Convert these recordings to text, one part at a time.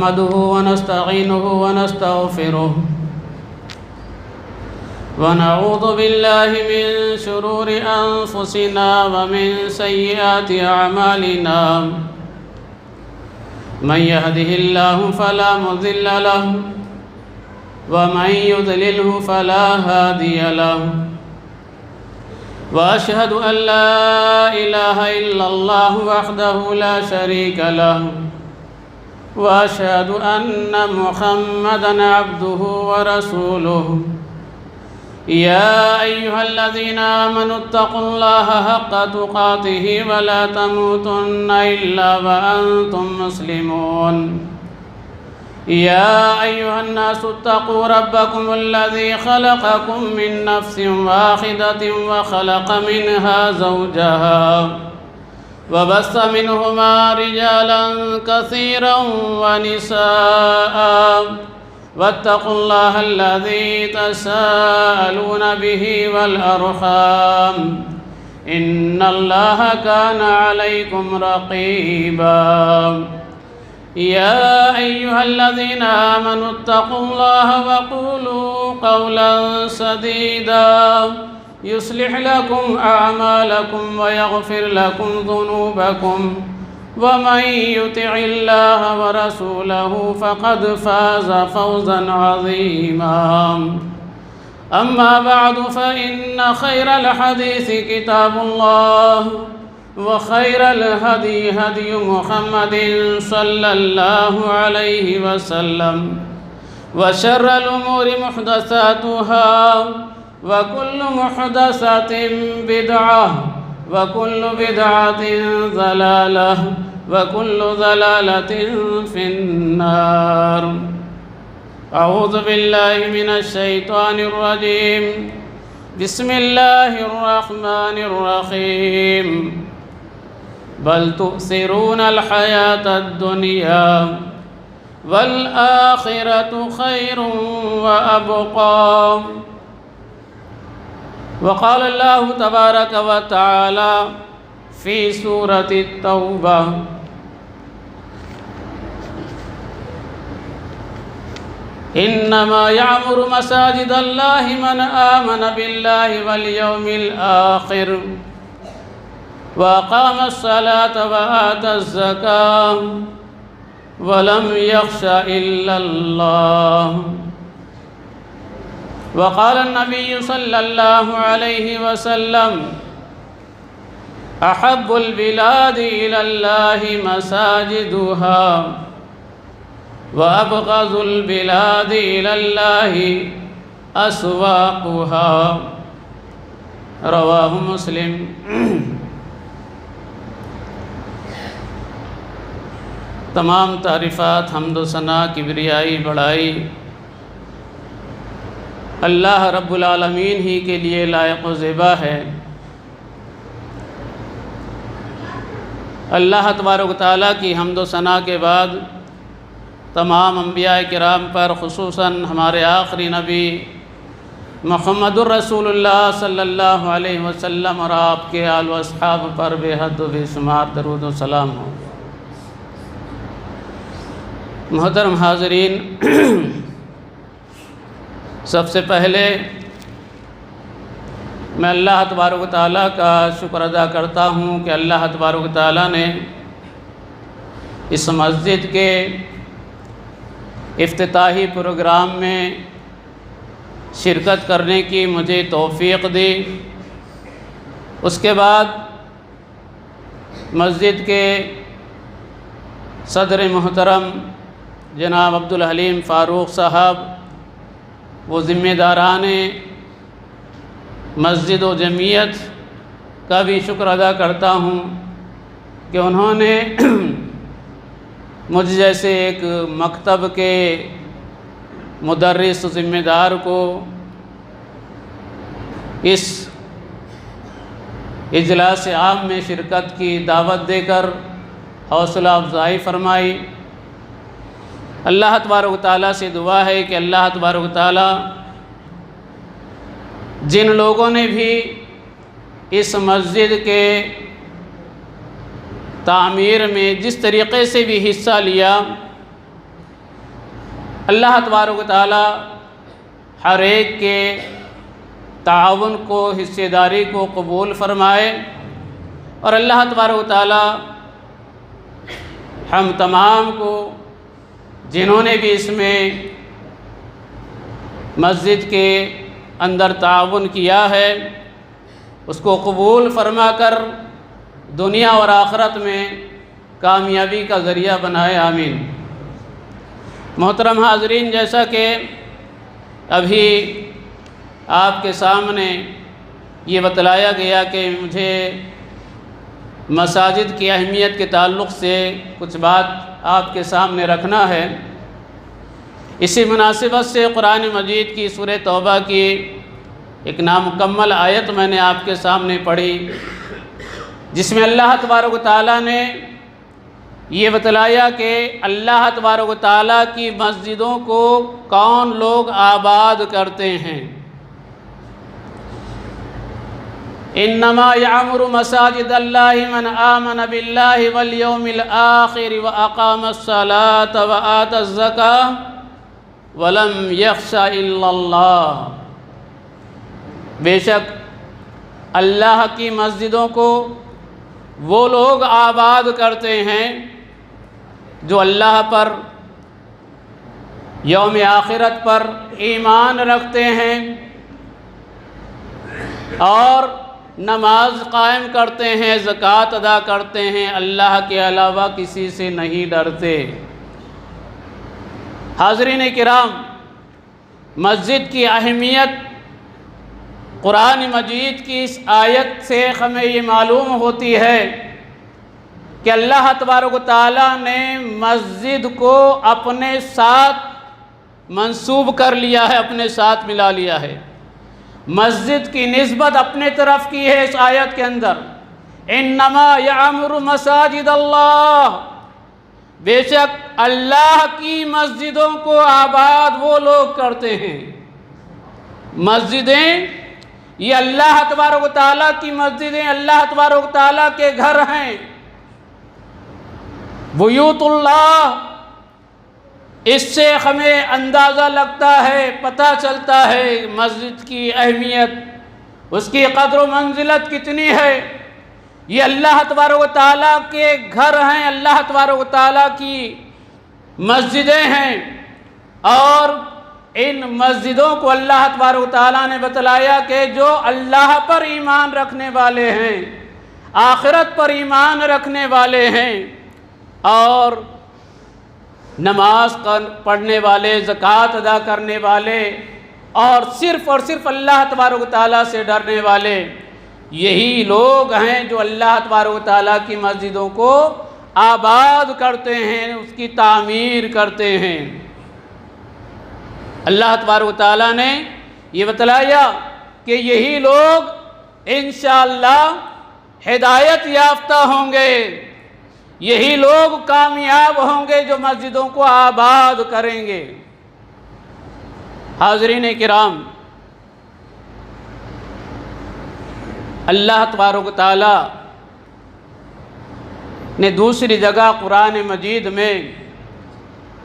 نحمده ونستعينه ونستغفره ونعوذ بالله من شرور أنفسنا ومن سيئات أعمالنا من يهده الله فلا مضل له ومن يضلله فلا هادي له وأشهد أن لا إله إلا الله وحده لا شريك له وأشهد أن محمدًا عبده ورسوله يا أيها الذين آمنوا اتقوا الله حق تقاته ولا تموتن إلا وأنتم مسلمون يا أيها الناس اتقوا ربكم الذي خلقكم من نفس واحدة وخلق منها زوجها وبث منهما رجالا كثيرا ونساء واتقوا الله الذي تساءلون به والأرحام إن الله كان عليكم رقيبا يا أيها الذين آمنوا اتقوا الله وقولوا قولا سديدا يصلح لكم أعمالكم ويغفر لكم ذنوبكم ومن يطع الله ورسوله فقد فاز فوزا عظيما أما بعد فإن خير الحديث كتاب الله وخير الهدي هدي محمد صلى الله عليه وسلم وشر الأمور محدثاتها وكل محدثة بدعة وكل بدعة ضلالة وكل ضلالة في النار أعوذ بالله من الشيطان الرجيم بسم الله الرحمن الرحيم بل تؤثرون الحياة الدنيا والآخرة خير وأبقى وقال الله تبارك وتعالى في سورة التوبة إنما يعمر مساجد الله من آمن بالله واليوم الآخر وأقام الصلاة وآتى الزكاة ولم يخش إلا الله وقال النبي صلى الله عليه وسلم أحب البلاد إلى الله مساجدها وأبغض البلاد إلى الله أسواقها رواه مسلم تمام تعریفات حمد و ثنا کبریائی بڑائی اللہ رب العالمین ہی کے لیے لائق و زیبا ہے۔ اللہ تبارک و تعالیٰ کی حمد و ثنا کے بعد تمام انبیاء کرام پر خصوصاً ہمارے آخری نبی محمد الرسول اللہ صلی اللہ علیہ وسلم اور آپ کے آل و اصحاب پر بے حد و بے شمار درود و سلام ہو۔ محترم حاضرین، سب سے پہلے میں اللہ تبارک و تعالیٰ کا شکر ادا کرتا ہوں کہ اللہ تبارک و تعالیٰ نے اس مسجد کے افتتاحی پروگرام میں شرکت کرنے کی مجھے توفیق دی۔ اس کے بعد مسجد کے صدر محترم جناب عبدالحلیم فاروق صاحب، وہ ذمہ داران مسجد و جمعیت کا بھی شکر ادا کرتا ہوں کہ انہوں نے مجھ جیسے ایک مکتب کے مدرس و ذمہ دار کو اس اجلاس عام میں شرکت کی دعوت دے کر حوصلہ افزائی فرمائی۔ اللہ تبارک و تعالیٰ سے دعا ہے کہ اللہ تبارک و تعالیٰ جن لوگوں نے بھی اس مسجد کے تعمیر میں جس طریقے سے بھی حصہ لیا، اللہ تبارک و تعالی ہر ایک کے تعاون کو، حصے داری کو قبول فرمائے، اور اللہ تبارک و تعالی ہم تمام کو جنہوں نے بھی اس میں مسجد کے اندر تعاون کیا ہے اس کو قبول فرما کر دنیا اور آخرت میں کامیابی کا ذریعہ بنائے، آمین۔ محترم حاضرین، جیسا کہ ابھی آپ کے سامنے یہ بتلایا گیا کہ مجھے مساجد کی اہمیت کے تعلق سے کچھ بات آپ کے سامنے رکھنا ہے، اسی مناسبت سے قرآن مجید کی سورہ توبہ کی ایک نامکمل آیت میں نے آپ کے سامنے پڑھی، جس میں اللہ تبارک و تعالیٰ نے یہ بتلایا کہ اللہ تبارک و تعالیٰ کی مسجدوں کو کون لوگ آباد کرتے ہیں۔ انما یعمر مساجد اللہ من آمن باللہ والیوم الآخر واقام الصلاة وآت الزکاة ولم یخش الا اللہ۔ بے شک اللہ کی مسجدوں کو وہ لوگ آباد کرتے ہیں جو اللہ پر، یوم آخرت پر ایمان رکھتے ہیں اور نماز قائم کرتے ہیں، زکوٰۃ ادا کرتے ہیں، اللہ کے علاوہ کسی سے نہیں ڈرتے۔ حاضرین کرام، مسجد کی اہمیت قرآن مجید کی اس آیت سے ہمیں یہ معلوم ہوتی ہے کہ اللہ تبارک و تعالیٰ نے مسجد کو اپنے ساتھ منسوب کر لیا ہے، اپنے ساتھ ملا لیا ہے، مسجد کی نسبت اپنے طرف کی ہے اس آیت کے اندر۔ انما یعمر مساجد اللہ، بے شک اللہ کی مسجدوں کو آباد وہ لوگ کرتے ہیں۔ مسجدیں یہ اللہ تبارک و تعالیٰ کی مسجدیں اللہ تبارک و تعالیٰ کے گھر ہیں، بیوت اللہ۔ اس سے ہمیں اندازہ لگتا ہے، پتہ چلتا ہے مسجد کی اہمیت، اس کی قدر و منزلت کتنی ہے۔ یہ اللہ تبارک و تعالیٰ کے گھر ہیں، اللہ تبارک و تعالیٰ کی مسجدیں ہیں، اور ان مسجدوں کو اللہ تبارک و تعالیٰ نے بتلایا کہ جو اللہ پر ایمان رکھنے والے ہیں، آخرت پر ایمان رکھنے والے ہیں، اور نماز پڑھنے والے، زکوٰۃ ادا کرنے والے، اور صرف اللہ تبارک و تعالیٰ سے ڈرنے والے، یہی لوگ ہیں جو اللہ تبارک و تعالیٰ کی مسجدوں کو آباد کرتے ہیں، اس کی تعمیر کرتے ہیں۔ اللہ تبارک و تعالیٰ نے یہ بتلایا کہ یہی لوگ انشاءاللہ ہدایت یافتہ ہوں گے، یہی لوگ کامیاب ہوں گے جو مسجدوں کو آباد کریں گے۔ حاضرین کرام، اللہ تبارک و تعالی نے دوسری جگہ قرآن مجید میں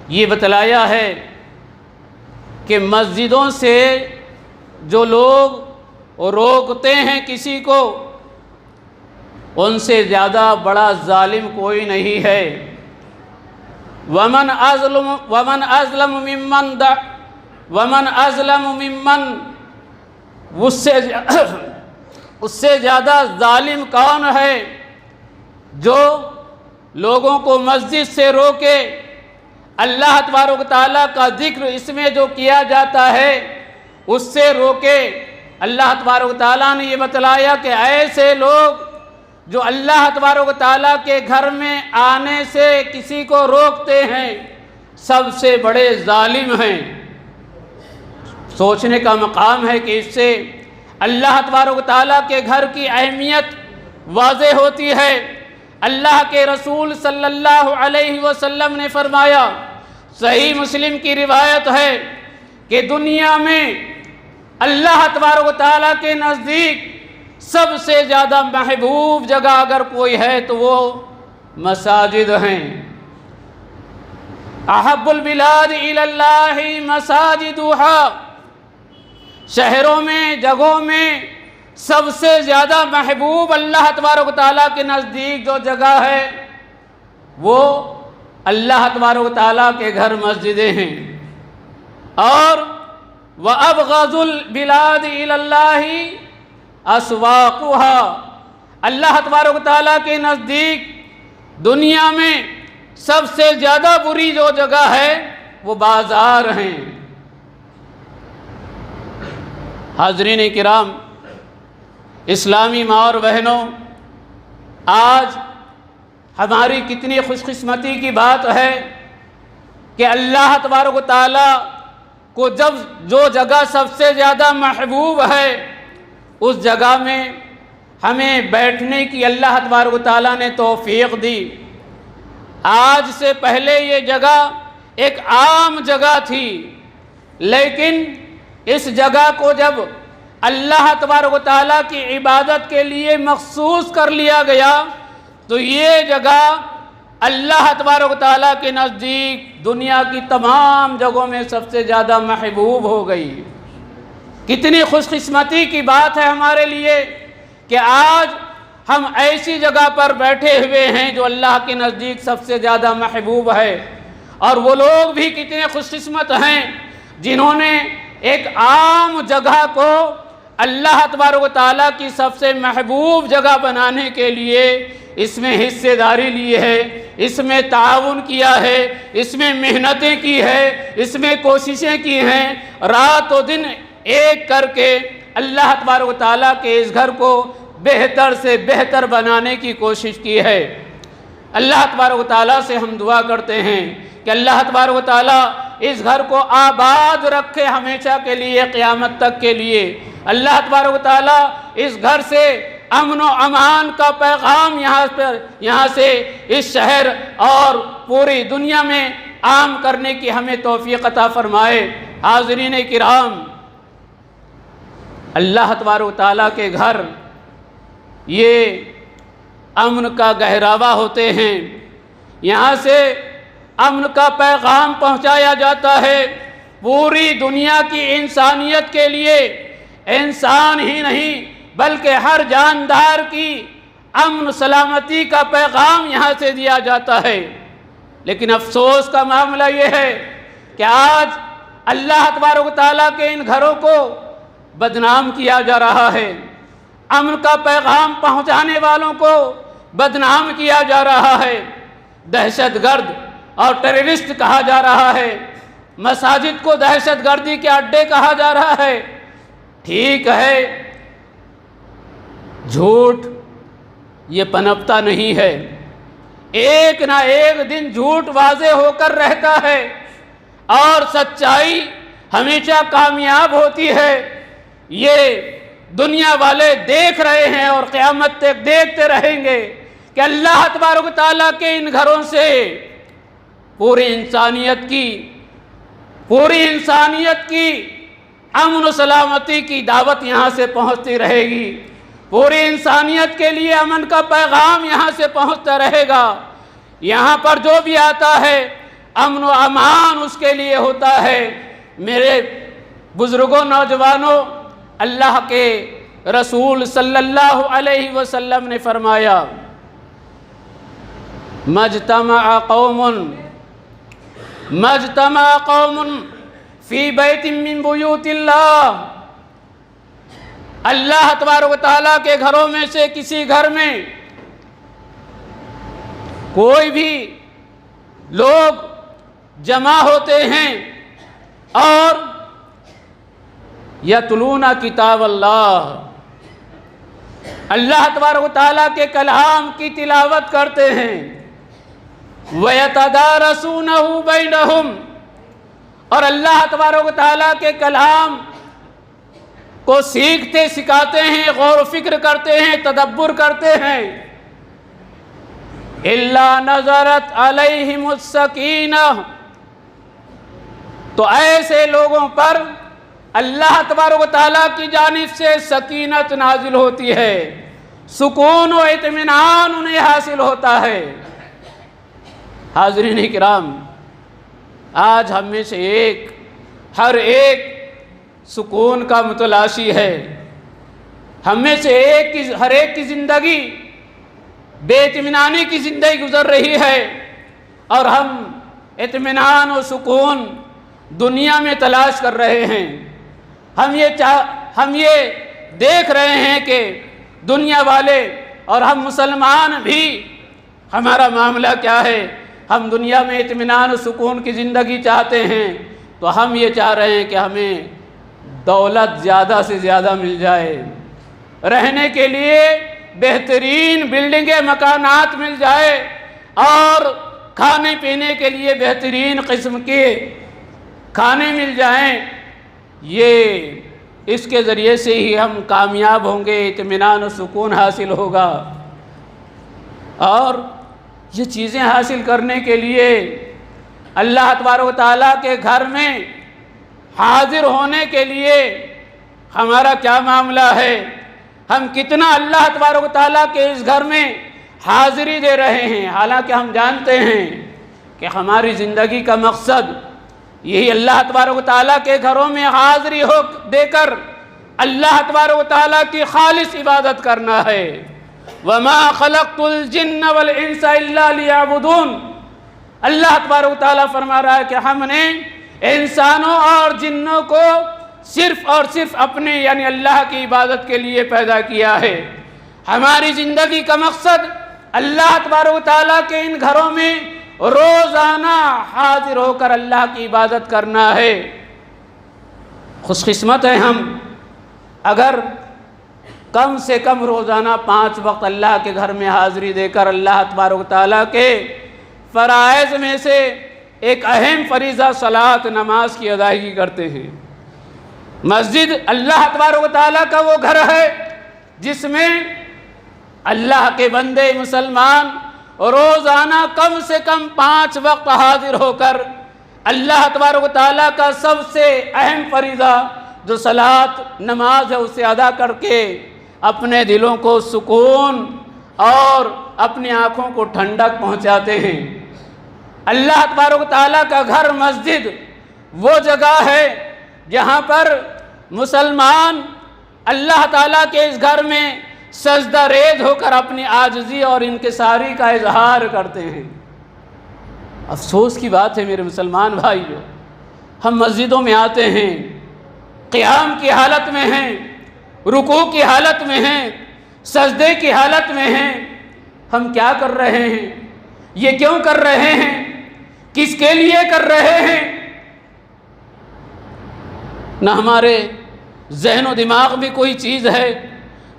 یہ بتلایا ہے کہ مسجدوں سے جو لوگ روکتے ہیں کسی کو، ان سے زیادہ بڑا ظالم کوئی نہیں ہے۔ ومن اظلم ممن اس سے زیادہ ظالم کون ہے جو لوگوں کو مسجد سے روکے، اللہ تبارک و تعالیٰ کا ذکر اس میں جو کیا جاتا ہے اس سے روکے۔ اللہ تبارک و تعالیٰ نے یہ بتلایا کہ ایسے لوگ جو اللہ تبارک و تعالیٰ کے گھر میں آنے سے کسی کو روکتے ہیں، سب سے بڑے ظالم ہیں۔ سوچنے کا مقام ہے کہ اس سے اللہ تبارک و تعالیٰ کے گھر کی اہمیت واضح ہوتی ہے۔ اللہ کے رسول صلی اللہ علیہ وسلم نے فرمایا، صحیح مسلم کی روایت ہے کہ دنیا میں اللہ تبارک و تعالیٰ کے نزدیک سب سے زیادہ محبوب جگہ اگر کوئی ہے تو وہ مساجد ہیں۔ احب البلاد الی اللہ مساجدہا، شہروں میں، جگہوں میں سب سے زیادہ محبوب اللہ تبارک و تعالیٰ کے نزدیک جو جگہ ہے وہ اللہ تبارک و تعالیٰ کے گھر مسجدیں ہیں۔ اور وَأَبْغَضُ الْبِلَادِ إِلَى اللَّهِ أَسْوَاقُهَا، اللہ تبارک و تعالیٰ کے نزدیک دنیا میں سب سے زیادہ بری جو جگہ ہے وہ بازار ہیں۔ حاضرین کرام، اسلامی ماں اور بہنوں، آج ہماری کتنی خوش قسمتی کی بات ہے کہ اللہ تبارک و تعالیٰ کو جو جگہ سب سے زیادہ محبوب ہے اس جگہ میں ہمیں بیٹھنے کی اللہ تبارک و تعالیٰ نے توفیق دی۔ آج سے پہلے یہ جگہ ایک عام جگہ تھی، لیکن اس جگہ کو جب اللہ تبارک و تعالیٰ کی عبادت کے لیے مخصوص کر لیا گیا تو یہ جگہ اللہ تبارک و تعالیٰ کے نزدیک دنیا کی تمام جگہوں میں سب سے زیادہ محبوب ہو گئی۔ کتنی خوش قسمتی کی بات ہے ہمارے لیے کہ آج ہم ایسی جگہ پر بیٹھے ہوئے ہیں جو اللہ کے نزدیک سب سے زیادہ محبوب ہے۔ اور وہ لوگ بھی کتنے خوش قسمت ہیں جنہوں نے ایک عام جگہ کو اللہ تبارک و تعالیٰ کی سب سے محبوب جگہ بنانے کے لیے اس میں حصے داری لی ہے، اس میں تعاون کیا ہے، اس میں محنتیں کی ہے، اس میں کوششیں کی ہیں، رات و دن ایک کر کے اللہ تبارک و تعالیٰ کے اس گھر کو بہتر سے بہتر بنانے کی کوشش کی ہے۔ اللہ تبارک و تعالیٰ سے ہم دعا کرتے ہیں کہ اللہ تبارک و تعالیٰ اس گھر کو آباد رکھے ہمیشہ کے لیے، قیامت تک کے لیے۔ اللہ تبارک و تعالیٰ اس گھر سے امن و امان کا پیغام یہاں سے اس شہر اور پوری دنیا میں عام کرنے کی ہمیں توفیق عطا فرمائے۔ حاضرین کرام، اللہ تبارک و تعالیٰ کے گھر یہ امن کا گہراوا ہوتے ہیں، یہاں سے امن کا پیغام پہنچایا جاتا ہے پوری دنیا کی انسانیت کے لیے۔ انسان ہی نہیں بلکہ ہر جاندار کی امن سلامتی کا پیغام یہاں سے دیا جاتا ہے۔ لیکن افسوس کا معاملہ یہ ہے کہ آج اللہ تبارک و تعالیٰ کے ان گھروں کو بدنام کیا جا رہا ہے، امن کا پیغام پہنچانے والوں کو بدنام کیا جا رہا ہے، دہشت گرد اور ٹیررسٹ کہا جا رہا ہے، مساجد کو دہشت گردی کے اڈے کہا جا رہا ہے۔ ٹھیک ہے، جھوٹ یہ پنپتا نہیں ہے، ایک نہ ایک دن جھوٹ واضح ہو کر رہتا ہے اور سچائی ہمیشہ کامیاب ہوتی ہے۔ یہ دنیا والے دیکھ رہے ہیں اور قیامت تک دیکھتے رہیں گے کہ اللہ تبارک و تعالیٰ کے ان گھروں سے پوری انسانیت کی امن و سلامتی کی دعوت یہاں سے پہنچتی رہے گی، پوری انسانیت کے لیے امن کا پیغام یہاں سے پہنچتا رہے گا۔ یہاں پر جو بھی آتا ہے امن و امان اس کے لیے ہوتا ہے۔ میرے بزرگوں، نوجوانوں، اللہ کے رسول صلی اللہ علیہ وسلم نے فرمایا، مجتمع قوم فی بیت من بیوت اللہ، اللہ تبارک و تعالیٰ کے گھروں میں سے کسی گھر میں کوئی بھی لوگ جمع ہوتے ہیں اور یتلون کتاب اللہ، اللہ تبارک و تعالیٰ کے کلام کی تلاوت کرتے ہیں، وَيَتَدَارَسُونَهُ بَيْنَهُمْ، اور اللہ تبارک و تعالیٰ کے کلام کو سیکھتے سکھاتے ہیں، غور و فکر کرتے ہیں، تدبر کرتے ہیں۔ إِلَّا نَزَرَتْ عَلَيْهِمُ السَّكِينَةُ، تو ایسے لوگوں پر اللہ تبارک و تعالیٰ کی جانب سے سکینت نازل ہوتی ہے، سکون و اطمینان انہیں حاصل ہوتا ہے۔ حاضرین کرام، آج ہم میں سے ہر ایک سکون کا متلاشی ہے، ہم میں سے ہر ایک کی زندگی بے اطمینانی کی زندگی گزر رہی ہے، اور ہم اطمینان و سکون دنیا میں تلاش کر رہے ہیں۔ ہم یہ دیکھ رہے ہیں کہ دنیا والے اور ہم مسلمان بھی ہمارا معاملہ کیا ہے۔ ہم دنیا میں اطمینان و سکون کی زندگی چاہتے ہیں، تو ہم یہ چاہ رہے ہیں کہ ہمیں دولت زیادہ سے زیادہ مل جائے، رہنے کے لیے بہترین بلڈنگیں مکانات مل جائے، اور کھانے پینے کے لیے بہترین قسم کے کھانے مل جائیں۔ اس کے ذریعے سے ہی ہم کامیاب ہوں گے، اطمینان و سکون حاصل ہوگا۔ اور یہ چیزیں حاصل کرنے کے لیے اللہ تبارک و تعالیٰ کے گھر میں حاضر ہونے کے لیے ہمارا کیا معاملہ ہے، ہم کتنا اللہ تبارک و تعالیٰ کے اس گھر میں حاضری دے رہے ہیں۔ حالانکہ ہم جانتے ہیں کہ ہماری زندگی کا مقصد یہی اللہ تبارک و تعالیٰ کے گھروں میں حاضری دے کر اللہ تبارک و تعالیٰ کی خالص عبادت کرنا ہے۔ وَمَا خَلَقْتُ الْجِنَّ وَالْإِنسَ إِلَّا لِيَعْبُدُونَ۔ اللہ تبارک و تعالیٰ فرما رہا ہے کہ ہم نے انسانوں اور جنوں کو صرف اور صرف اپنے یعنی اللہ کی عبادت کے لیے پیدا کیا ہے۔ ہماری زندگی کا مقصد اللہ تبارک و تعالیٰ کے ان گھروں میں روزانہ حاضر ہو کر اللہ کی عبادت کرنا ہے۔ خوش قسمت ہیں ہم اگر کم سے کم روزانہ 5 وقت اللہ کے گھر میں حاضری دے کر اللہ تبارک و تعالیٰ کے فرائض میں سے ایک اہم فریضہ صلاۃ نماز کی ادائیگی کرتے ہیں۔ مسجد اللہ تبارک و تعالیٰ کا وہ گھر ہے جس میں اللہ کے بندے مسلمان روزانہ کم سے کم 5 وقت حاضر ہو کر اللہ تبارک و تعالیٰ کا سب سے اہم فریضہ جو صلاۃ نماز ہے اسے ادا کر کے اپنے دلوں کو سکون اور اپنی آنکھوں کو ٹھنڈک پہنچاتے ہیں۔ اللہ تبارک و تعالیٰ کا گھر مسجد وہ جگہ ہے جہاں پر مسلمان اللہ تعالیٰ کے اس گھر میں سجدہ ریز ہو کر اپنی عاجزی اور انکساری کا اظہار کرتے ہیں۔ افسوس کی بات ہے میرے مسلمان بھائیو، ہم مسجدوں میں آتے ہیں، قیام کی حالت میں ہیں، رکوع کی حالت میں ہیں، سجدے کی حالت میں ہیں۔ ہم کیا کر رہے ہیں؟ یہ کیوں کر رہے ہیں؟ کس کے لیے کر رہے ہیں؟ نہ ہمارے ذہن و دماغ میں کوئی چیز ہے،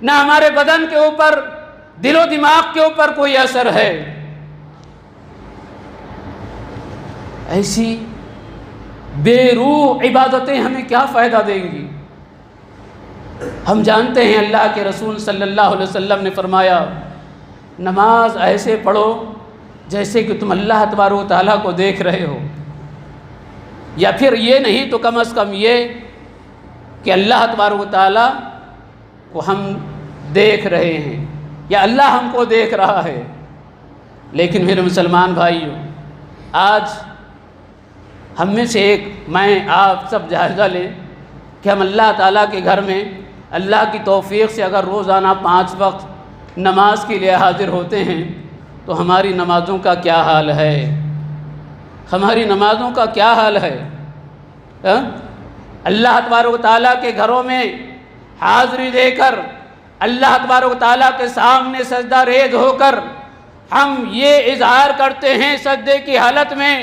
نہ ہمارے بدن کے اوپر دل و دماغ کے اوپر کوئی اثر ہے۔ ایسی بے روح عبادتیں ہمیں کیا فائدہ دیں گی؟ ہم جانتے ہیں اللہ کے رسول صلی اللہ علیہ وسلم نے فرمایا نماز ایسے پڑھو جیسے کہ تم اللہ تبارک و تعالیٰ کو دیکھ رہے ہو، یا پھر یہ نہیں تو کم از کم یہ کہ اللہ تبارک و تعالیٰ کو ہم دیکھ رہے ہیں یا اللہ ہم کو دیکھ رہا ہے۔ لیکن میرے مسلمان بھائیوں، آج ہم میں سے میں آپ سب جائزہ لیں کہ ہم اللہ تعالیٰ کے گھر میں اللہ کی توفیق سے اگر روزانہ 5 وقت نماز کے لیے حاضر ہوتے ہیں تو ہماری نمازوں کا کیا حال ہے؟ ہماری نمازوں کا کیا حال ہے؟ اللہ تبارک و تعالیٰ کے گھروں میں حاضری دے کر اللہ تبارک و تعالیٰ کے سامنے سجدہ ریز ہو کر ہم یہ اظہار کرتے ہیں سجدے کی حالت میں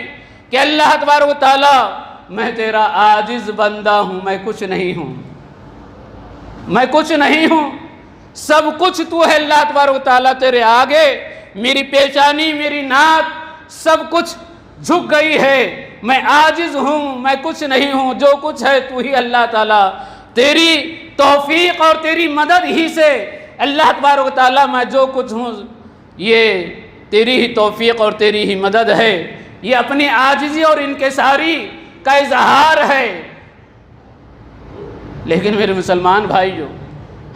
کہ اللہ تبارک و تعالیٰ میں تیرا عاجز بندہ ہوں، میں کچھ نہیں ہوں، میں کچھ نہیں ہوں، سب کچھ تو ہے اللہ تبارک و تعالیٰ، تیرے آگے میری پیشانی میری ناک سب کچھ جھک گئی ہے، میں عاجز ہوں، میں کچھ نہیں ہوں، جو کچھ ہے تو ہی اللہ تعالیٰ، تیری توفیق اور تیری مدد ہی سے اللہ تبارک و تعالیٰ میں جو کچھ ہوں یہ تیری ہی توفیق اور تیری ہی مدد ہے۔ یہ اپنی عاجزی اور انکساری کا اظہار ہے۔ لیکن میرے مسلمان بھائیو،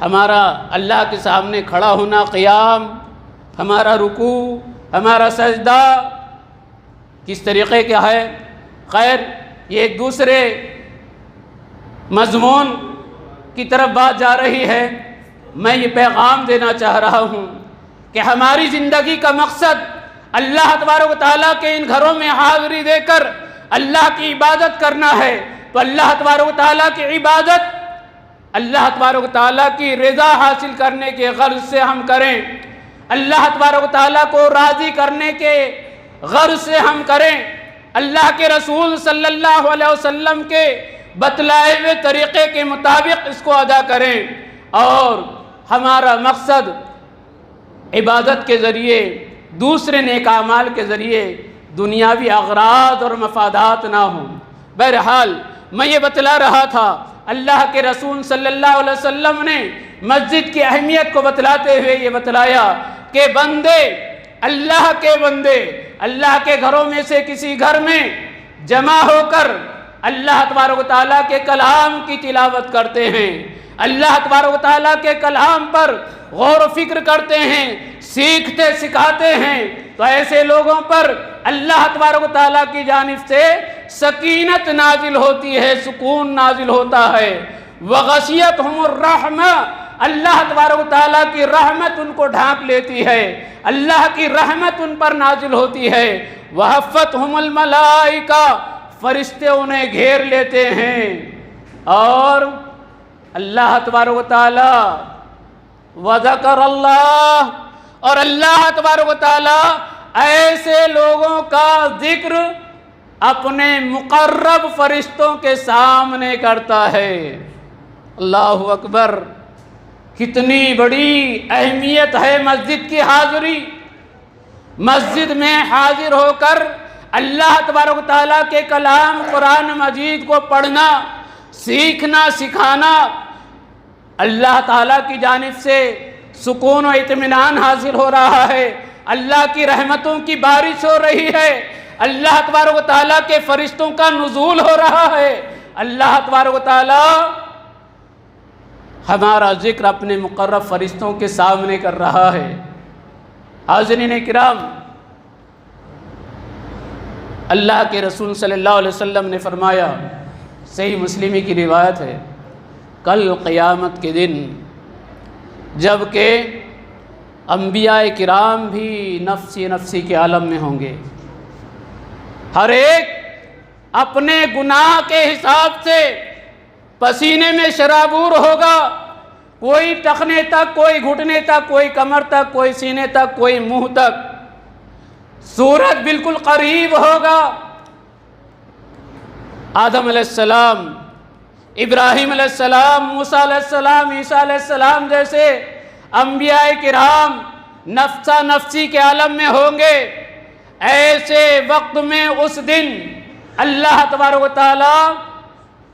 ہمارا اللہ کے سامنے کھڑا ہونا، قیام، ہمارا رکوع، ہمارا سجدہ کس طریقے کا ہے؟ خیر، یہ ایک دوسرے مضمون کی طرف بات جا رہی ہے۔ میں یہ پیغام دینا چاہ رہا ہوں کہ ہماری زندگی کا مقصد اللہ تبارک و تعالیٰ کے ان گھروں میں حاضری دے کر اللہ کی عبادت کرنا ہے۔ تو اللہ تبارک و تعالیٰ کی عبادت اللہ تبارک و تعالیٰ کی رضا حاصل کرنے کے غرض سے ہم کریں، اللہ تبارک و تعالیٰ کو راضی کرنے کے غرض سے ہم کریں، اللہ کے رسول صلی اللہ علیہ وسلم کے بتلائے ہوئے طریقے کے مطابق اس کو ادا کریں، اور ہمارا مقصد عبادت کے ذریعے، دوسرے نیک اعمال کے ذریعے دنیاوی اغراض اور مفادات نہ ہوں۔ بہرحال میں یہ بتلا رہا تھا، اللہ کے رسول صلی اللہ علیہ وسلم نے مسجد کی اہمیت کو بتلاتے ہوئے یہ بتلایا کہ بندے، اللہ کے گھروں میں سے کسی گھر میں جمع ہو کر اللہ تبارک و تعالیٰ کے کلام کی تلاوت کرتے ہیں، اللہ تبارک و تعالیٰ کے کلام پر غور و فکر کرتے ہیں، سیکھتے سکھاتے ہیں، تو ایسے لوگوں پر اللہ تبارک و تعالیٰ کی جانب سے سکینت نازل ہوتی ہے، سکون نازل ہوتا ہے۔ وغشیتہم الرحمہ، اللہ تبارک و تعالیٰ کی رحمت ان کو ڈھانپ لیتی ہے، اللہ کی رحمت ان پر نازل ہوتی ہے۔ وحفتہم الملائکہ، فرشتے انہیں گھیر لیتے ہیں، اور اللہ تبارک و تعالیٰ وذکر اللہ، اور اللہ تبارک و تعالیٰ ایسے لوگوں کا ذکر اپنے مقرب فرشتوں کے سامنے کرتا ہے۔ اللہ اکبر! کتنی بڑی اہمیت ہے مسجد کی حاضری، مسجد میں حاضر ہو کر اللہ تبارک و تعالیٰ کے کلام قرآن مجید کو پڑھنا، سیکھنا، سکھانا، اللہ تعالیٰ کی جانب سے سکون و اطمینان حاصل ہو رہا ہے، اللہ کی رحمتوں کی بارش ہو رہی ہے، اللہ تبارک و تعالیٰ کے فرشتوں کا نزول ہو رہا ہے، اللہ تبارک و تعالیٰ ہمارا ذکر اپنے مقرب فرشتوں کے سامنے کر رہا ہے۔ حاضرین کرام، اللہ کے رسول صلی اللہ علیہ وسلم نے فرمایا، صحیح مسلم کی روایت ہے، کل قیامت کے دن جب کہ انبیاء کرام بھی نفسی نفسی کے عالم میں ہوں گے، ہر ایک اپنے گناہ کے حساب سے پسینے میں شرابور ہوگا، کوئی ٹخنے تک، کوئی گھٹنے تک، کوئی کمر تک، کوئی سینے تک، کوئی منہ تک، سورج بالکل قریب ہوگا۔ آدم علیہ السلام، ابراہیم علیہ السلام، موسیٰ علیہ السلام، عیسیٰ علیہ السلام جیسے انبیاء کرام نفسا نفسی کے عالم میں ہوں گے۔ ایسے وقت میں اس دن اللہ تبارک و تعالیٰ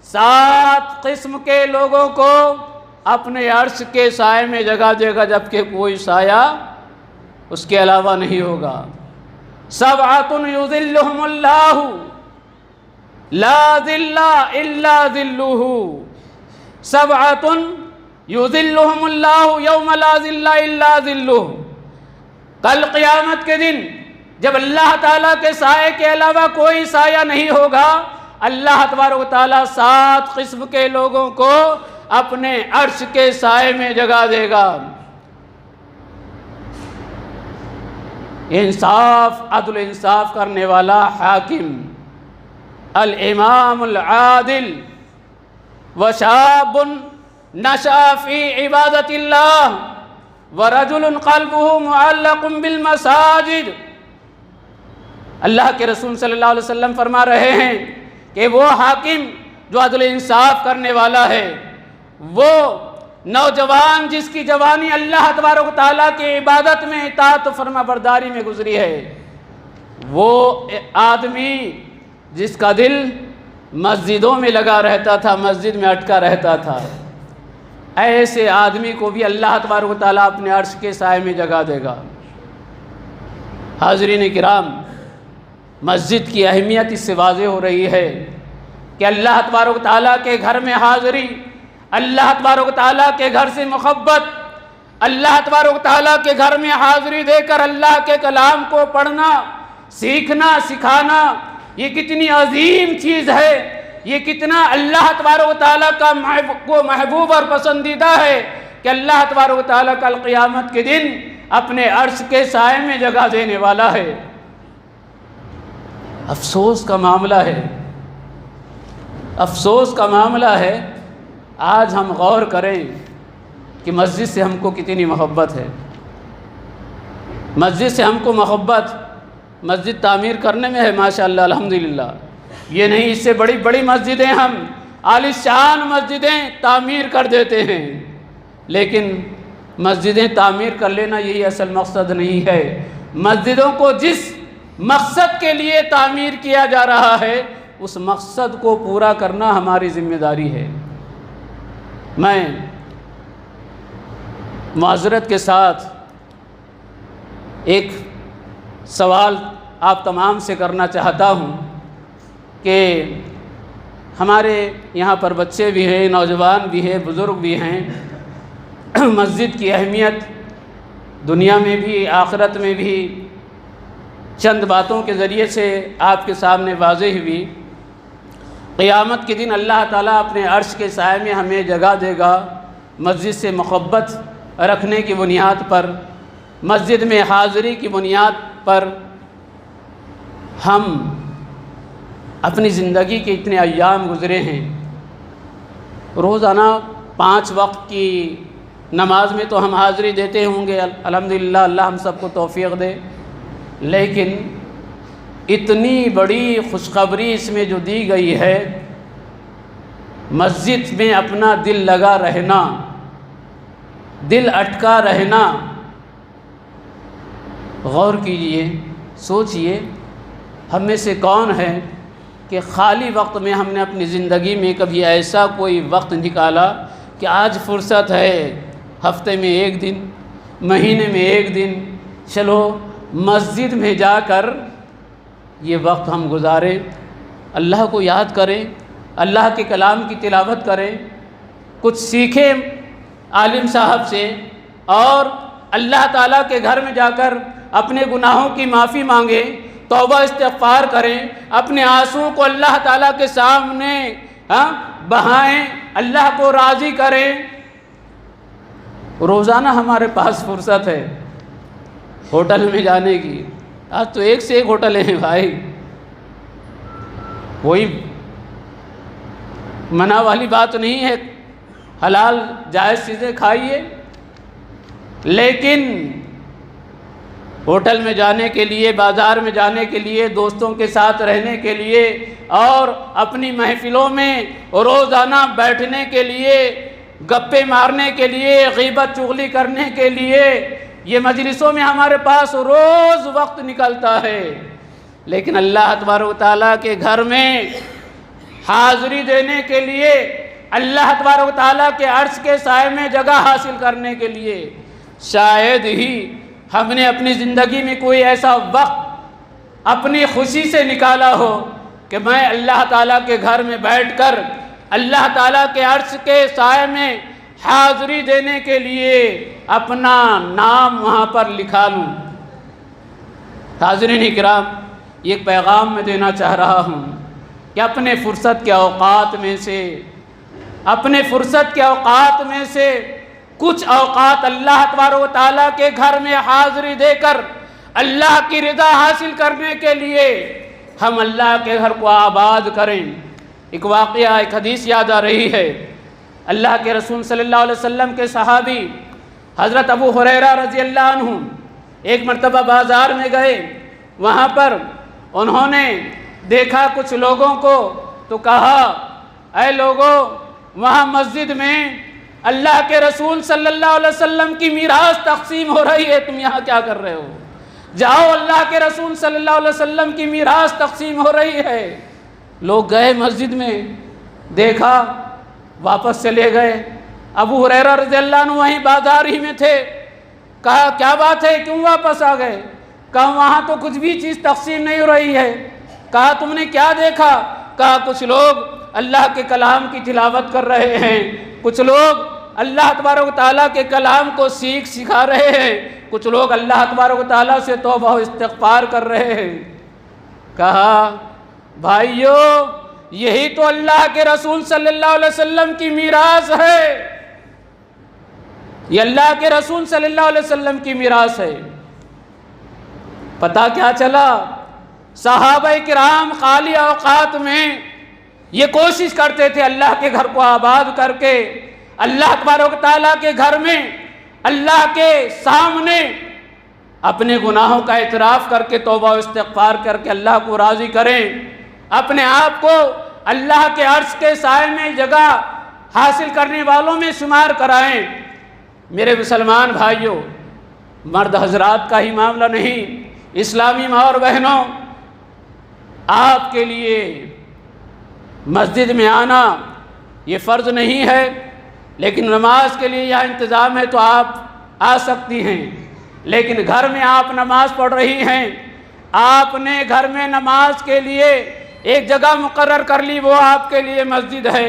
7 قسم کے لوگوں کو اپنے عرش کے سائے میں جگہ دے گا، جبکہ کوئی سایہ اس کے علاوہ نہیں ہوگا۔ سبعۃ یظلھم اللہ لا ظل الا ظلہ، سبعۃ یظلھم اللہ یوم لا ظل الا ظلہ۔ کل قیامت کے دن جب اللہ تعالیٰ کے سائے کے علاوہ کوئی سایہ نہیں ہوگا، اللہ تبارک و تعالیٰ 7 قسم کے لوگوں کو اپنے عرش کے سائے میں جگہ دے گا۔ انصاف، عدل انصاف کرنے والا حاکم، الامام العادل، وشاب نشأ فی عبادت اللہ، ورجل قلبہ معلق بالمساجد۔ اللہ کے رسول صلی اللہ علیہ وسلم فرما رہے ہیں کہ وہ حاکم جو عدل انصاف کرنے والا ہے، وہ نوجوان جس کی جوانی اللہ تبارک و تعالیٰ کی عبادت میں، اطاعت و فرما برداری میں گزری ہے، وہ آدمی جس کا دل مسجدوں میں لگا رہتا تھا، مسجد میں اٹکا رہتا تھا، ایسے آدمی کو بھی اللہ تبارک و تعالیٰ اپنے عرش کے سائے میں جگہ دے گا۔ حاضرین کرام، مسجد کی اہمیت اس سے واضح ہو رہی ہے کہ اللہ تبارک و تعالیٰ کے گھر میں حاضری، اللہ تبارک و تعالیٰ کے گھر سے محبت، اللہ تبارک و تعالیٰ کے گھر میں حاضری دے کر اللہ کے کلام کو پڑھنا، سیکھنا، سکھانا، یہ کتنی عظیم چیز ہے، یہ کتنا اللہ تبارک و تعالیٰ کا محبوب اور پسندیدہ ہے کہ اللہ تبارک و تعالیٰ کل قیامت کے دن اپنے عرش کے سائے میں جگہ دینے والا ہے۔ افسوس کا معاملہ ہے، افسوس کا معاملہ ہے، آج ہم غور کریں کہ مسجد سے ہم کو کتنی محبت ہے، مسجد سے ہم کو محبت مسجد تعمیر کرنے میں ہے ماشاءاللہ الحمدللہ، یہ نہیں اس سے بڑی بڑی مسجدیں ہم عالی شان مسجدیں تعمیر کر دیتے ہیں، لیکن مسجدیں تعمیر کر لینا یہی اصل مقصد نہیں ہے۔ مسجدوں کو جس مقصد کے لیے تعمیر کیا جا رہا ہے اس مقصد کو پورا کرنا ہماری ذمہ داری ہے۔ میں معذرت کے ساتھ ایک سوال آپ تمام سے کرنا چاہتا ہوں کہ ہمارے یہاں پر بچے بھی ہیں، نوجوان بھی ہیں، بزرگ بھی ہیں، مسجد کی اہمیت دنیا میں بھی آخرت میں بھی چند باتوں کے ذریعے سے آپ کے سامنے واضح ہوئی۔ قیامت کے دن اللہ تعالیٰ اپنے عرش کے سائے میں ہمیں جگہ دے گا، مسجد سے محبت رکھنے کی بنیاد پر، مسجد میں حاضری کی بنیاد پر۔ ہم اپنی زندگی کے اتنے ایام گزرے ہیں، روزانہ 5 وقت کی نماز میں تو ہم حاضری دیتے ہوں گے الحمدللہ، اللہ ہم سب کو توفیق دے، لیکن اتنی بڑی خوشخبری اس میں جو دی گئی ہے، مسجد میں اپنا دل لگا رہنا، دل اٹکا رہنا۔ غور کیجئے، سوچئے، ہم میں سے کون ہے کہ خالی وقت میں ہم نے اپنی زندگی میں کبھی ایسا کوئی وقت نکالا کہ آج فرصت ہے، ہفتے میں 1 دن، مہینے میں 1 دن، چلو مسجد میں جا کر یہ وقت ہم گزاریں، اللہ کو یاد کریں، اللہ کے کلام کی تلاوت کریں، کچھ سیکھیں عالم صاحب سے، اور اللہ تعالیٰ کے گھر میں جا کر اپنے گناہوں کی معافی مانگیں، توبہ استغفار کریں، اپنے آنسوؤں کو اللہ تعالیٰ کے سامنے بہائیں، اللہ کو راضی کریں۔ روزانہ ہمارے پاس فرصت ہے ہوٹل میں جانے کی، آج تو ایک سے ایک ہوٹل ہیں بھائی، کوئی منع والی بات نہیں ہے، حلال جائز چیزیں کھائیے، لیکن ہوٹل میں جانے کے لیے، بازار میں جانے کے لیے، دوستوں کے ساتھ رہنے کے لیے، اور اپنی محفلوں میں روزانہ بیٹھنے کے لیے، گپے مارنے کے لیے، غیبت چغلی کرنے کے لیے، یہ مجلسوں میں ہمارے پاس روز وقت نکلتا ہے، لیکن اللہ تبارک و تعالیٰ کے گھر میں حاضری دینے کے لیے، اللہ تبارک و تعالیٰ کے عرش کے سائے میں جگہ حاصل کرنے کے لیے شاید ہی ہم نے اپنی زندگی میں کوئی ایسا وقت اپنی خوشی سے نکالا ہو کہ میں اللہ تعالیٰ کے گھر میں بیٹھ کر اللہ تعالیٰ کے عرش کے سائے میں حاضری دینے کے لیے اپنا نام وہاں پر لکھا لوں۔ حاضرین کرام، یہ پیغام میں دینا چاہ رہا ہوں کہ اپنے فرصت کے اوقات میں سے، اپنے فرصت کے اوقات میں سے کچھ اوقات اللہ تبارک و تعالیٰ کے گھر میں حاضری دے کر اللہ کی رضا حاصل کرنے کے لیے ہم اللہ کے گھر کو آباد کریں۔ ایک واقعہ، ایک حدیث یاد آ رہی ہے، اللہ کے رسول صلی اللہ علیہ وسلم کے صحابی حضرت ابو ہریرہ رضی اللہ عنہ ایک مرتبہ بازار میں گئے، وہاں پر انہوں نے دیکھا کچھ لوگوں کو تو کہا، اے لوگوں، وہاں مسجد میں اللہ کے رسول صلی اللہ علیہ وسلم کی میراث تقسیم ہو رہی ہے، تم یہاں کیا کر رہے ہو؟ جاؤ، اللہ کے رسول صلی اللہ علیہ وسلم کی میراث تقسیم ہو رہی ہے۔ لوگ گئے مسجد میں، دیکھا، واپس چلے گئے۔ ابو ہریرہ رضی اللہ عنہ وہیں بازار ہی میں تھے، کہا کیا بات ہے، کیوں واپس آ گئے؟ کہا وہاں تو کچھ بھی چیز تقسیم نہیں ہو رہی ہے۔ کہا تم نے کیا دیکھا؟ کہا کچھ لوگ اللہ کے کلام کی تلاوت کر رہے ہیں، کچھ لوگ اللہ تبارک و تعالیٰ کے کلام کو سکھا رہے ہیں، کچھ لوگ اللہ تبارک و تعالیٰ سے توبہ و استغفار کر رہے ہیں۔ کہا بھائیو یہی تو اللہ کے رسول صلی اللہ علیہ وسلم کی میراث ہے، یہ اللہ کے رسول صلی اللہ علیہ وسلم کی میراث ہے۔ پتہ کیا چلا؟ صحابہ کرام خالی اوقات میں یہ کوشش کرتے تھے اللہ کے گھر کو آباد کر کے، اللہ تبارک و تعالیٰ کے گھر میں اللہ کے سامنے اپنے گناہوں کا اعتراف کر کے توبہ و استغفار کر کے اللہ کو راضی کریں، اپنے آپ کو اللہ کے عرش کے سائے میں جگہ حاصل کرنے والوں میں شمار کرائیں۔ میرے مسلمان بھائیوں، مرد حضرات کا ہی معاملہ نہیں، اسلامی ماں اور بہنوں، آپ کے لیے مسجد میں آنا یہ فرض نہیں ہے، لیکن نماز کے لیے یہاں انتظام ہے تو آپ آ سکتی ہیں۔ لیکن گھر میں آپ نماز پڑھ رہی ہیں، آپ نے گھر میں نماز کے لیے ایک جگہ مقرر کر لی، وہ آپ کے لیے مسجد ہے،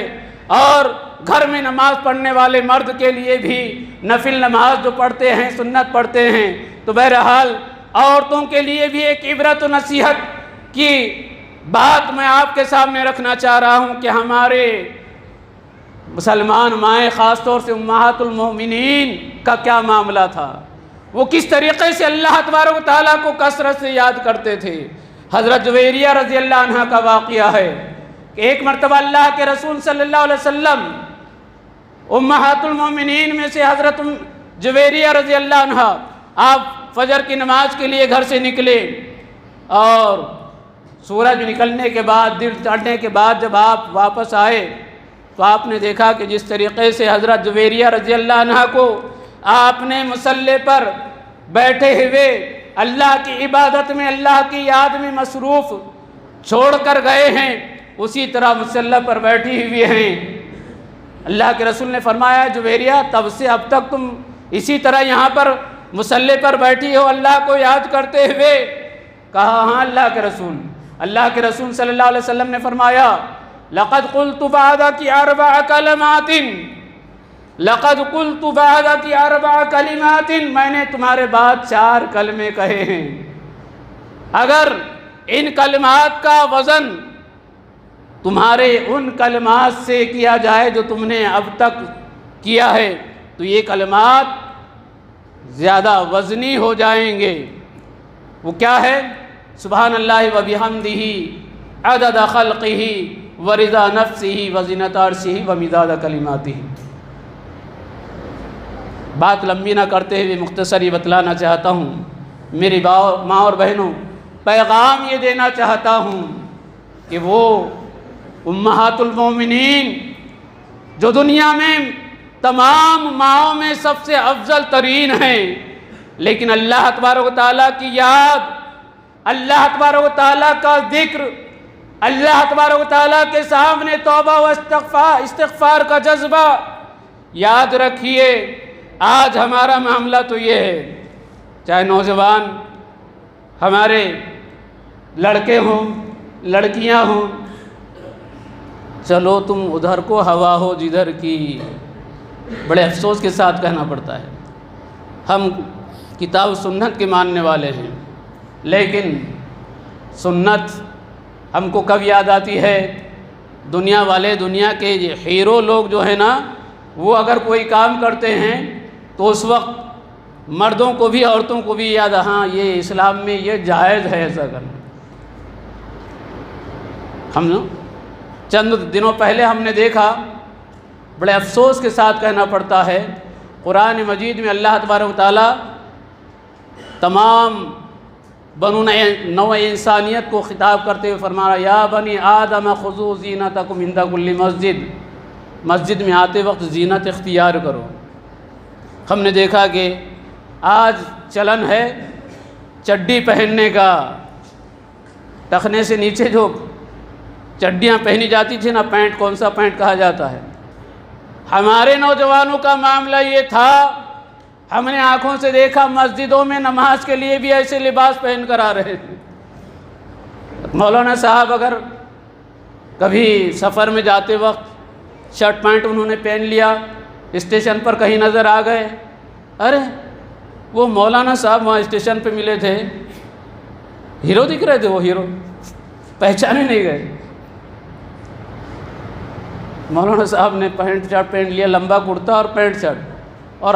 اور گھر میں نماز پڑھنے والے مرد کے لیے بھی نفل نماز جو پڑھتے ہیں، سنت پڑھتے ہیں۔ تو بہرحال عورتوں کے لیے بھی ایک عبرت و نصیحت کی بات میں آپ کے سامنے رکھنا چاہ رہا ہوں کہ ہمارے مسلمان مائیں، خاص طور سے امہات المومنین کا کیا معاملہ تھا، وہ کس طریقے سے اللہ تبارک و تعالیٰ کو کثرت سے یاد کرتے تھے۔ حضرت جویریہ رضی اللہ عنہ کا واقعہ ہے کہ ایک مرتبہ اللہ کے رسول صلی اللہ علیہ وسلم امہات المومنین میں سے حضرت جویریہ رضی اللہ عنہ آپ فجر کی نماز کے لیے گھر سے نکلے، اور سورج نکلنے کے بعد، دن چڑھنے کے بعد جب آپ واپس آئے تو آپ نے دیکھا کہ جس طریقے سے حضرت جویریہ رضی اللہ عنہ کو آپ نے مصلی پر بیٹھے ہوئے اللہ کی عبادت میں، اللہ کی یاد میں مصروف چھوڑ کر گئے ہیں، اسی طرح مصلی پر بیٹھی ہوئی ہیں۔ اللہ کے رسول نے فرمایا، جویریہ تب سے اب تک تم اسی طرح یہاں پر مصلی پر بیٹھی ہو اللہ کو یاد کرتے ہوئے؟ کہا ہاں اللہ کے رسول۔ اللہ کے رسول صلی اللہ علیہ وسلم نے فرمایا، لقد قلت بعدك 4 کلمات، لقد قلت بعدك 4 کلمات، میں نے تمہارے بعد 4 کلمے کہے ہیں، اگر ان کلمات کا وزن تمہارے ان کلمات سے کیا جائے جو تم نے اب تک کیا ہے تو یہ کلمات زیادہ وزنی ہو جائیں گے۔ وہ کیا ہے؟ سبحان اللہ و بحمدہ عدد خلقہ ورضا نفسہ وزنۃ عرشہ ومداد کلماتہ۔ بات لمبی نہ کرتے ہوئے مختصری بتلانا چاہتا ہوں، میری ماں اور بہنوں، پیغام یہ دینا چاہتا ہوں کہ وہ امہات المومنین جو دنیا میں تمام ماؤں میں سب سے افضل ترین ہیں، لیکن اللہ تبارک و تعالیٰ کی یاد، اللہ تبارک و تعالیٰ کا ذکر، اللہ تبارک و تعالیٰ کے سامنے توبہ و استغفار کا جذبہ، یاد رکھیے آج ہمارا معاملہ تو یہ ہے، چاہے نوجوان ہمارے لڑکے ہوں لڑکیاں ہوں، چلو تم ادھر کو ہوا ہو جدھر کی، بڑے افسوس کے ساتھ کہنا پڑتا ہے۔ ہم کتاب سنت کے ماننے والے ہیں، لیکن سنت ہم کو کب یاد آتی ہے؟ دنیا والے، دنیا کے ہیرو لوگ جو ہیں نا، وہ اگر کوئی کام کرتے ہیں تو اس وقت مردوں کو بھی عورتوں کو بھی یاد، ہاں یہ اسلام میں یہ جائز ہے ایسا کرنا۔ ہم چند دنوں پہلے ہم نے دیکھا، بڑے افسوس کے ساتھ کہنا پڑتا ہے، قرآن مجید میں اللہ تبارک و تعالیٰ تمام بنو نوع انسانیت کو خطاب کرتے ہوئے فرما رہا، یا بنی آدم خذوا زینتکم عند کل مسجد، مسجد میں آتے وقت زینت اختیار کرو۔ ہم نے دیکھا کہ آج چلن ہے چڈی پہننے کا، ٹخنے سے نیچے جو چڈیاں پہنی جاتی تھی نا، پینٹ، کون سا پینٹ کہا جاتا ہے، ہمارے نوجوانوں کا معاملہ یہ تھا، ہم نے آنکھوں سے دیکھا مسجدوں میں نماز کے لیے بھی ایسے لباس پہن کر آ رہے تھے۔ مولانا صاحب اگر کبھی سفر میں جاتے وقت شرٹ پینٹ انہوں نے پہن لیا، اسٹیشن پر کہیں نظر آ گئے، ارے وہ مولانا صاحب وہاں اسٹیشن پہ ملے تھے، ہیرو دکھ رہے تھے وہ ہیرو، پہچانے نہیں گئے۔ مولانا صاحب نے پینٹ شرٹ پہن لیا، لمبا کرتا اور پینٹ شرٹ، اور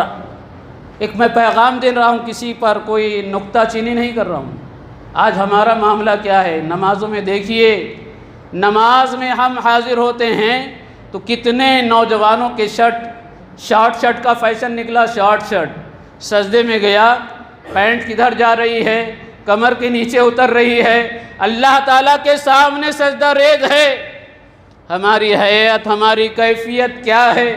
ایک میں پیغام دے رہا ہوں، کسی پر کوئی نکتہ چینی نہیں کر رہا ہوں۔ آج ہمارا معاملہ کیا ہے؟ نمازوں میں دیکھیے، نماز میں ہم حاضر ہوتے ہیں تو کتنے نوجوانوں کے شارٹ شرٹ کا فیشن نکلا، شارٹ شرٹ، سجدے میں گیا، پینٹ کدھر جا رہی ہے، کمر کے نیچے اتر رہی ہے، اللہ تعالیٰ کے سامنے سجدہ ریز ہے۔ ہماری حیت، ہماری کیفیت کیا ہے؟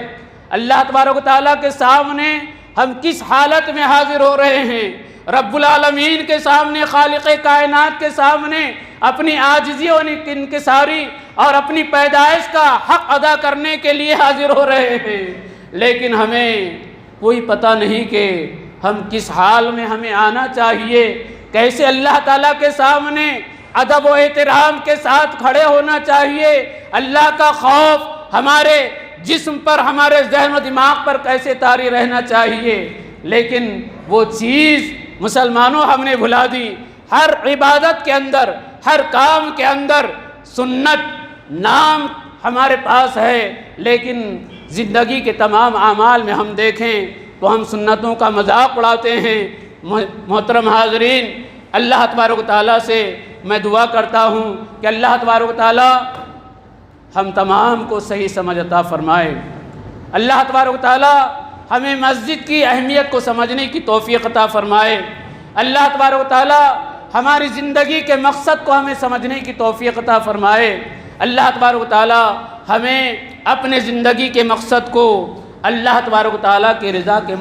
اللہ تبارک و تعالیٰ کے سامنے ہم کس حالت میں حاضر ہو رہے ہیں؟ رب العالمین کے سامنے، خالق کائنات کے سامنے اپنی عاجزی اور انکساری اور اپنی پیدائش کا حق ادا کرنے کے لیے حاضر ہو رہے ہیں، لیکن ہمیں کوئی پتہ نہیں کہ ہم کس حال میں ہمیں آنا چاہیے، کیسے اللہ تعالیٰ کے سامنے ادب و احترام کے ساتھ کھڑے ہونا چاہیے، اللہ کا خوف ہمارے جسم پر، ہمارے ذہن و دماغ پر کیسے طاری رہنا چاہیے۔ لیکن وہ چیز مسلمانوں ہم نے بھلا دی۔ ہر عبادت کے اندر، ہر کام کے اندر سنت نام ہمارے پاس ہے، لیکن زندگی کے تمام اعمال میں ہم دیکھیں تو ہم سنتوں کا مذاق اڑاتے ہیں۔ محترم حاضرین، اللہ تبارک و تعالیٰ سے میں دعا کرتا ہوں کہ اللہ تبارک و تعالیٰ ہم تمام کو صحیح سمجھ عطا فرمائے۔ اللہ تبارک و تعالیٰ ہمیں مسجد کی اہمیت کو سمجھنے کی توفیق عطا فرمائے۔ اللہ تبارک و تعالیٰ ہماری زندگی کے مقصد کو ہمیں سمجھنے کی توفیق عطا فرمائے۔ اللہ تبارک و تعالیٰ ہمیں اپنے زندگی کے مقصد کو اللہ تبارک و تعالیٰ کی رضا کے